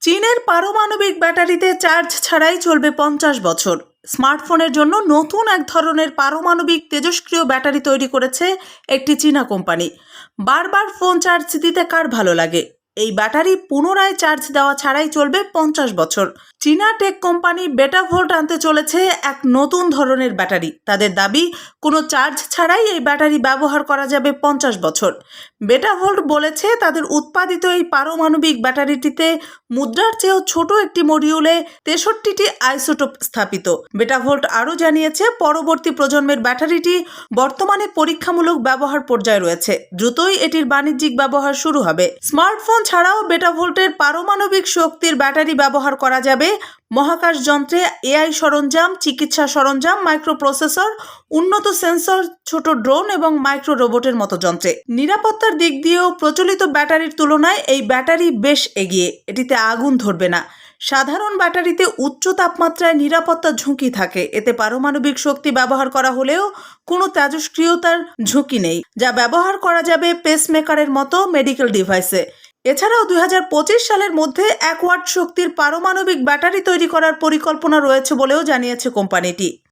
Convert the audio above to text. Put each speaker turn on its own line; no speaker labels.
চীনের পারমাণবিক ব্যাটারিতে চার্জ ছাড়াই চলবে 50 বছর। স্মার্টফোনের জন্য নতুন এক ধরনের পারমাণবিক তেজস্ক্রিয় ব্যাটারি তৈরি করেছে একটি চীনা কোম্পানি। বারবার ফোন চার্জ দিতে কার ভালো লাগে? এই ব্যাটারি পুনরায় চার্জ দেওয়া ছাড়াই চলবে 50 বছর। চীনা টেক কোম্পানি বেটাভোল্ট আনতে চলেছে এক নতুন ধরনের ব্যাটারি। তাদের দাবি, কোনো চার্জ ছাড়াই এই ব্যাটারি ব্যবহার করা যাবে 50 বছর। বেটাভোল্ট বলেছে, তাদের উৎপাদিত এই পারমাণবিক ব্যাটারিটিতে মুদ্রার চেয়েও ছোট একটি মডিউলে 63টি আইসোটোপ স্থাপিত। বেটাভোল্ট আরও জানিয়েছে, পরবর্তী প্রজন্মের ব্যাটারিটি বর্তমানে পরীক্ষামূলক ব্যবহার পর্যায়ে রয়েছে। দ্রুতই এটির বাণিজ্যিক ব্যবহার শুরু হবে। স্মার্টফোন ছাড়াও বেটাভোল্টের পারমাণবিক শক্তির ব্যাটারি ব্যবহার করা যাবে মহাকাশ যন্ত্রে, এআই সরঞ্জাম, চিকিৎসা সরঞ্জাম, মাইক্রোপ্রসেসর, উন্নত সেন্সর, ছোট ড্রোন এবং মাইক্রো রোবটের মতো যন্ত্রে। নিরাপত্তার দিক দিয়েও প্রচলিত ব্যাটারির তুলনায় এই ব্যাটারি বেশ এগিয়ে। এটিতে আগুন ধরবে না। সাধারণ ব্যাটারিতে উচ্চ তাপমাত্রায় নিরাপত্তার ঝুঁকি থাকে। এতে পারমাণবিক শক্তি ব্যবহার করা হলেও কোনো তেজস্ক্রিয়তার ঝুঁকি নেই, যা ব্যবহার করা যাবে পেসমেকারের মতো মেডিকেল ডিভাইসে। এছাড়াও 2025 সালের মধ্যে 1 ওয়াট শক্তির পারমাণবিক ব্যাটারি তৈরি করার পরিকল্পনা রয়েছে বলেও জানিয়েছে কোম্পানিটি।